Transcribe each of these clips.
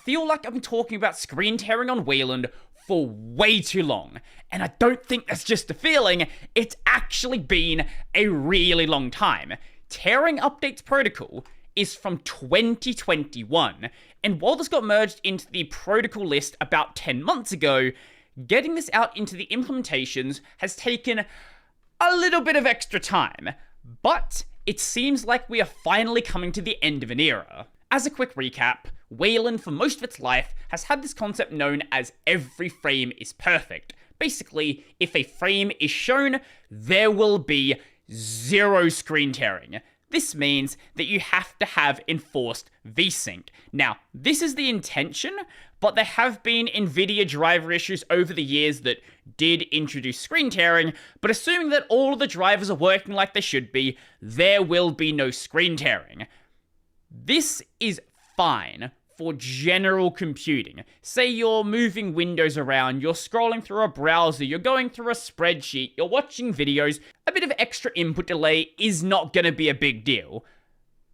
feel like I've been talking about screen tearing on Wayland for way too long, and I don't think that's just a feeling, it's actually been a really long time. Tearing Updates Protocol is from 2021, and while this got merged into the protocol list about 10 months ago, getting this out into the implementations has taken a little bit of extra time, but it seems like we are finally coming to the end of an era. As a quick recap, Wayland for most of its life has had this concept known as every frame is perfect. Basically, if a frame is shown, there will be zero screen tearing. This means that you have to have enforced VSync. Now, this is the intention, but there have been NVIDIA driver issues over the years that did introduce screen tearing, but assuming that all of the drivers are working like they should be, there will be no screen tearing. This is fine for general computing. Say you're moving windows around, you're scrolling through a browser, you're going through a spreadsheet, you're watching videos, a bit of extra input delay is not going to be a big deal.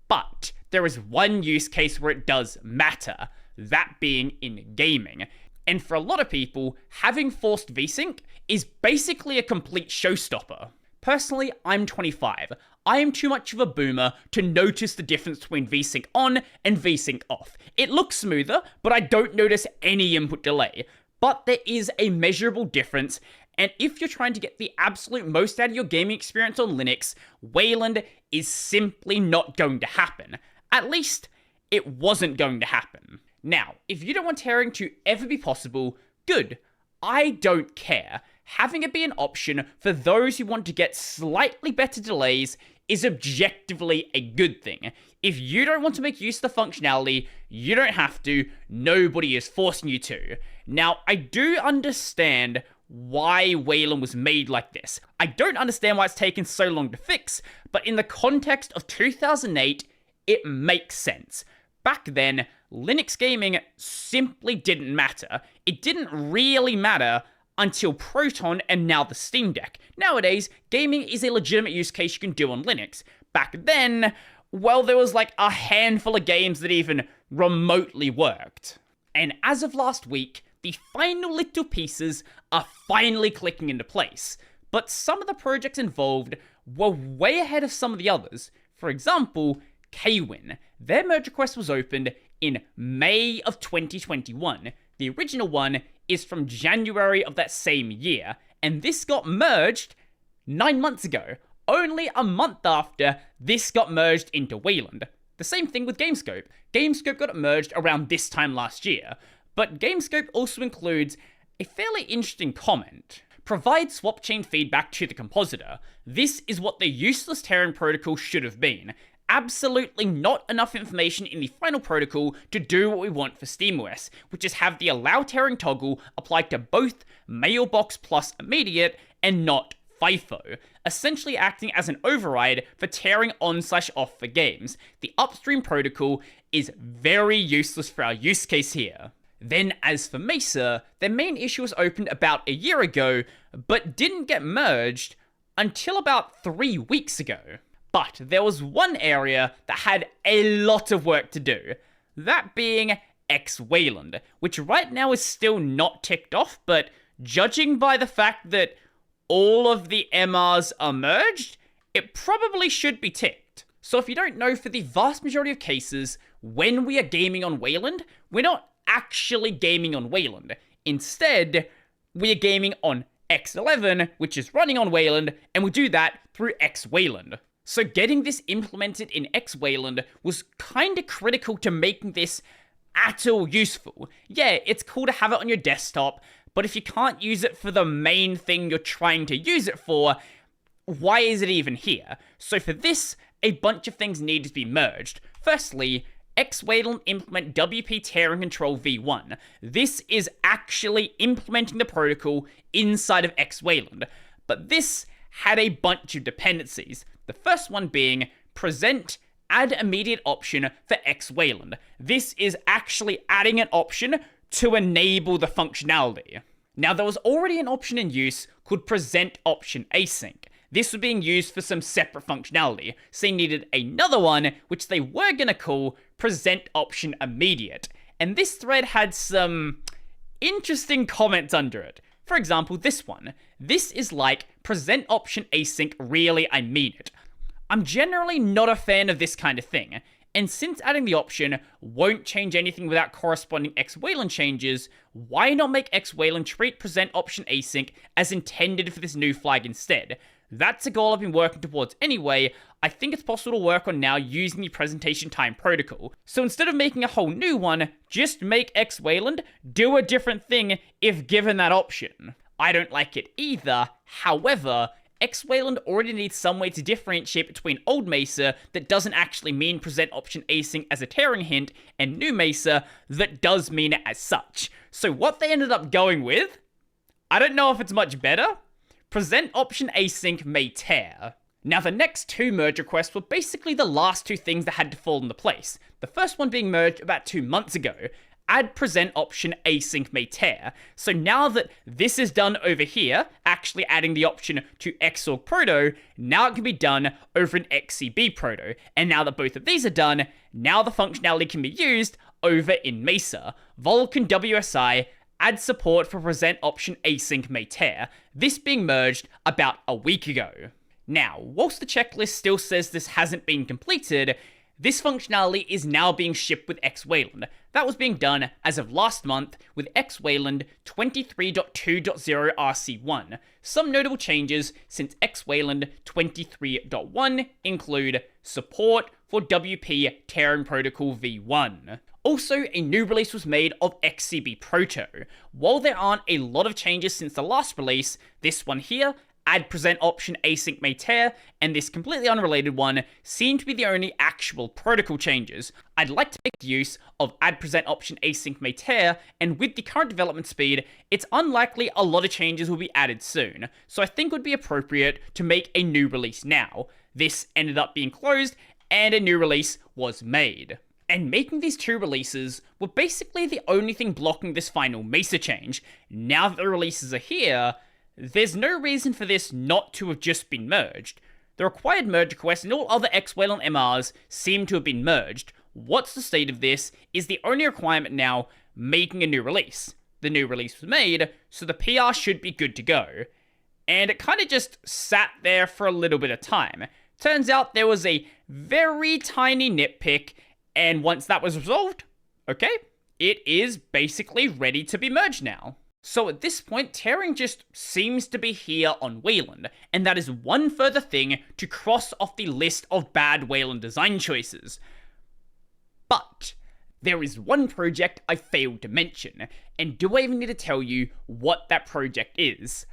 But there is one use case where it does matter, that being in gaming. And for a lot of people, having forced VSync is basically a complete showstopper. Personally, I'm 25. I am too much of a boomer to notice the difference between VSync on and VSync off. It looks smoother, but I don't notice any input delay. But there is a measurable difference, and if you're trying to get the absolute most out of your gaming experience on Linux, Wayland is simply not going to happen. At least, it wasn't going to happen. Now, if you don't want tearing to ever be possible, good. I don't care. Having it be an option for those who want to get slightly better delays is objectively a good thing. If you don't want to make use of the functionality, you don't have to. Nobody is forcing you to. Now, I do understand why Wayland was made like this. I don't understand why it's taken so long to fix, but in the context of 2008, it makes sense. Back then, Linux gaming simply didn't matter. It didn't really matter until Proton and now the Steam Deck. Nowadays, gaming is a legitimate use case you can do on Linux. Back then, well, there was like a handful of games that even remotely worked. And as of last week, the final little pieces are finally clicking into place. But some of the projects involved were way ahead of some of the others. For example, KWin. Their merge request was opened in May of 2021. The original one is from January of that same year, and this got merged 9 months ago. Only a month after this got merged into Wayland. The same thing with Gamescope. Gamescope got merged around this time last year, but Gamescope also includes a fairly interesting comment. Provide swap chain feedback to the compositor. This is what the useless tearing protocol should have been. Absolutely not enough information in the final protocol to do what we want for SteamOS, which is have the allow tearing toggle applied to both Mailbox plus immediate and not FIFO, essentially acting as an override for tearing on/off for games. The upstream protocol is very useless for our use case here. Then as for Mesa, their main issue was opened about a year ago, but didn't get merged until about 3 weeks ago. But there was one area that had a lot of work to do, that being XWayland, which right now is still not ticked off, but judging by the fact that all of the MRs are merged, it probably should be ticked. So if you don't know, for the vast majority of cases, when we are gaming on Wayland, we're not actually gaming on Wayland. Instead, we are gaming on X11, which is running on Wayland, and we do that through XWayland. So getting this implemented in XWayland was kinda critical to making this at all useful. Yeah, it's cool to have it on your desktop, but if you can't use it for the main thing you're trying to use it for, why is it even here? So for this, a bunch of things need to be merged. Firstly, XWayland implement WP tearing control v1. This is actually implementing the protocol inside of XWayland, but this had a bunch of dependencies. The first one being present add immediate option for XWayland. This is actually adding an option to enable the functionality. Now, there was already an option in use called present option async. This was being used for some separate functionality, so they needed another one, which they were going to call present option immediate. and this thread had some interesting comments under it. For example, this one. This is like, present option async, really, I mean it. I'm generally not a fan of this kind of thing, and since adding the option won't change anything without corresponding XWayland changes, why not make XWayland treat present option async as intended for this new flag instead? That's a goal I've been working towards anyway. I think it's possible to work on now using the presentation time protocol. So instead of making a whole new one, just make XWayland do a different thing if given that option. I don't like it either, however, XWayland already needs some way to differentiate between old Mesa that doesn't actually mean present option async as a tearing hint, and new Mesa that does mean it as such. So what they ended up going with, I don't know if it's much better. Present option async may tear. Now the next two merge requests were basically the last two things that had to fall into place. The first one being merged about 2 months ago. Add present option async may tear. So now that this is done over here, actually adding the option to xorg proto, now it can be done over an xcb proto. And now that both of these are done, now the functionality can be used over in Mesa. Vulkan WSI add support for present option async may tear, this being merged about a week ago. Now, whilst the checklist still says this hasn't been completed, this functionality is now being shipped with XWayland. That was being done as of last month with XWayland 23.2.0 RC1. Some notable changes since XWayland 23.1 include support for WP Tearing Protocol v1. Also, a new release was made of XCB Proto. While there aren't a lot of changes since the last release, this one here, add present option async may tear, and this completely unrelated one seem to be the only actual protocol changes. I'd like to make use of add present option async may tear, and with the current development speed, it's unlikely a lot of changes will be added soon, so I think it would be appropriate to make a new release now. This ended up being closed, and a new release was made. And making these two releases were basically the only thing blocking this final Mesa change. Now that the releases are here, there's no reason for this not to have just been merged. The required merge requests and all other XWayland MRs seem to have been merged. What's the state of this is the only requirement now, making a new release. The new release was made, so the PR should be good to go. And it kind of just sat there for a little bit of time. Turns out there was a very tiny nitpick, and once that was resolved, okay, it is basically ready to be merged now. So at this point, tearing just seems to be here on Wayland, and that is one further thing to cross off the list of bad Wayland design choices. But there is one project I failed to mention, and do I even need to tell you what that project is?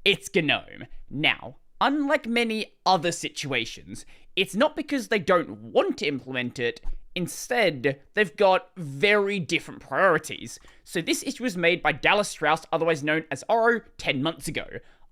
It's GNOME. Now, unlike many other situations, it's not because they don't want to implement it. Instead, they've got very different priorities. So this issue was made by Dallas Strauss, otherwise known as Oro, 10 months ago.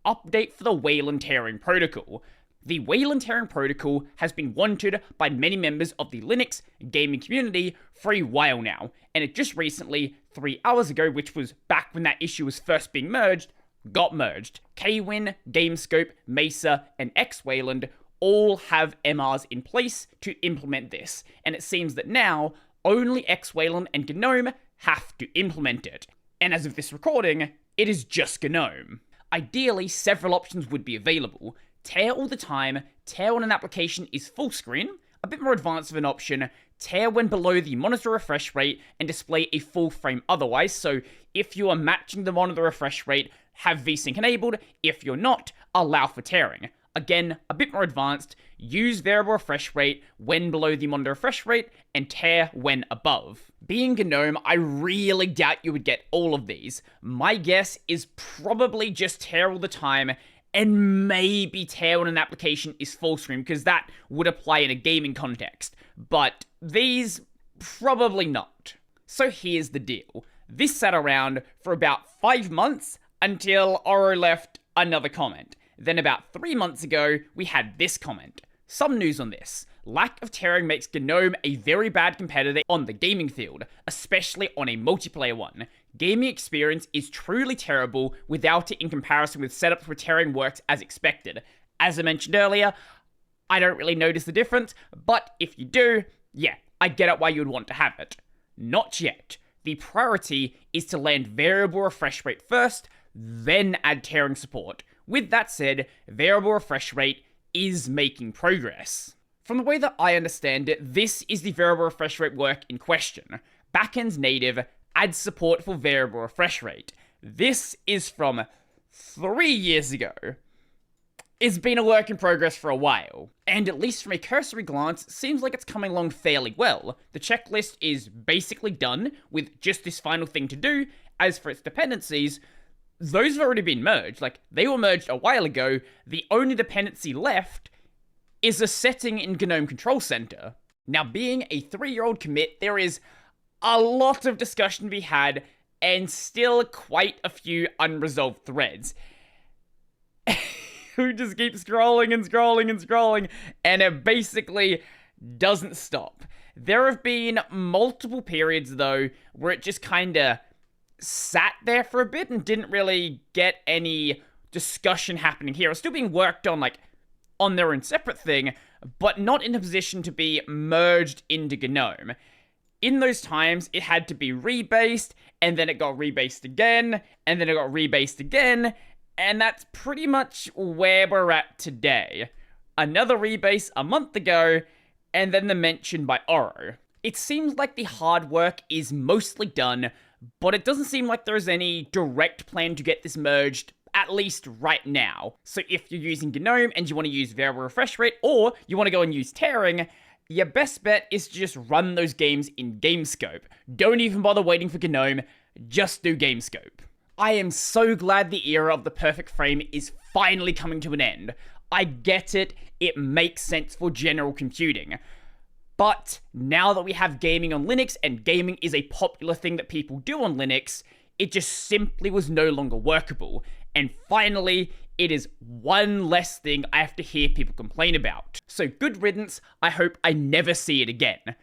Update for the Wayland Tearing Protocol. The Wayland Tearing Protocol has been wanted by many members of the Linux gaming community for a while now, and it just recently, 3 hours ago, which was back when that issue was first being merged, got merged. KWin, Gamescope, Mesa, and XWayland all have MRs in place to implement this, and it seems that now, only XWayland and GNOME have to implement it. And as of this recording, it is just GNOME. Ideally, several options would be available. Tear all the time, tear when an application is full screen, a bit more advanced of an option, tear when below the monitor refresh rate, and display a full frame otherwise, so if you are matching the monitor refresh rate, have VSync enabled, if you're not, allow for tearing. Again, a bit more advanced, use variable refresh rate when below the monitor refresh rate, and tear when above. Being GNOME, I really doubt you would get all of these. My guess is probably just tear all the time, and maybe tear when an application is full screen, because that would apply in a gaming context. But these, probably not. So here's the deal. This sat around for about 5 months until Oro left another comment. Then about 3 months ago, we had this comment. Some news on this. Lack of tearing makes GNOME a very bad competitor on the gaming field, especially on a multiplayer one. Gaming experience is truly terrible without it in comparison with setups where tearing works as expected. As I mentioned earlier, I don't really notice the difference, but if you do, yeah, I get it why you would want to have it. Not yet. The priority is to land variable refresh rate first, then add tearing support. With that said, variable refresh rate is making progress. From the way that I understand it, this is the variable refresh rate work in question. Backend's native adds support for variable refresh rate. This is from 3 years ago. It's been a work in progress for a while, and at least from a cursory glance, it seems like it's coming along fairly well. The checklist is basically done, with just this final thing to do. As for its dependencies, those have already been merged. Like, they were merged a while ago. The only dependency left is a setting in GNOME Control Center. Now, being a 3-year-old commit, there is a lot of discussion to be had, and still quite a few unresolved threads. Who just keeps scrolling and scrolling and scrolling, and it basically doesn't stop. There have been multiple periods, though, where it just kinda sat there for a bit and didn't really get any discussion happening here. It's still being worked on, like, on their own separate thing, but not in a position to be merged into GNOME. In those times, it had to be rebased, and then it got rebased again, and then it got rebased again, and that's pretty much where we're at today. Another rebase a month ago, and then the mention by Oro. It seems like the hard work is mostly done, but it doesn't seem like there's any direct plan to get this merged, at least right now. So if you're using GNOME and you want to use variable refresh rate, or you want to go and use tearing, your best bet is to just run those games in GameScope. Don't even bother waiting for GNOME, just do GameScope. I am so glad the era of the perfect frame is finally coming to an end. I get it, it makes sense for general computing. But now that we have gaming on Linux, and gaming is a popular thing that people do on Linux, it just simply was no longer workable. And finally, it is one less thing I have to hear people complain about. So good riddance, I hope I never see it again.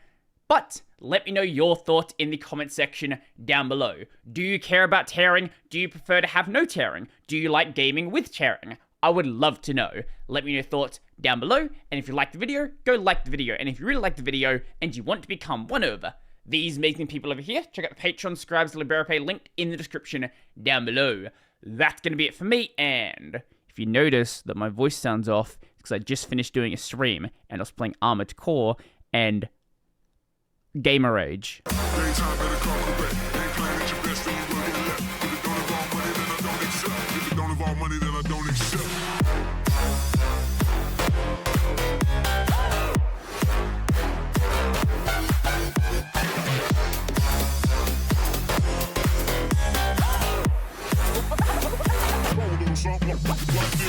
But let me know your thoughts in the comment section down below. Do you care about tearing? Do you prefer to have no tearing? Do you like gaming with tearing? I would love to know. Let me know your thoughts down below, and if you liked the video, go like the video. And if you really like the video and you want to become one of these amazing people over here, check out the Patreon, Scribes, LiberaPay linked in the description down below. That's going to be it for me, and if you notice that my voice sounds off, it's because I just finished doing a stream, and I was playing Armored Core, and Gamer Rage. What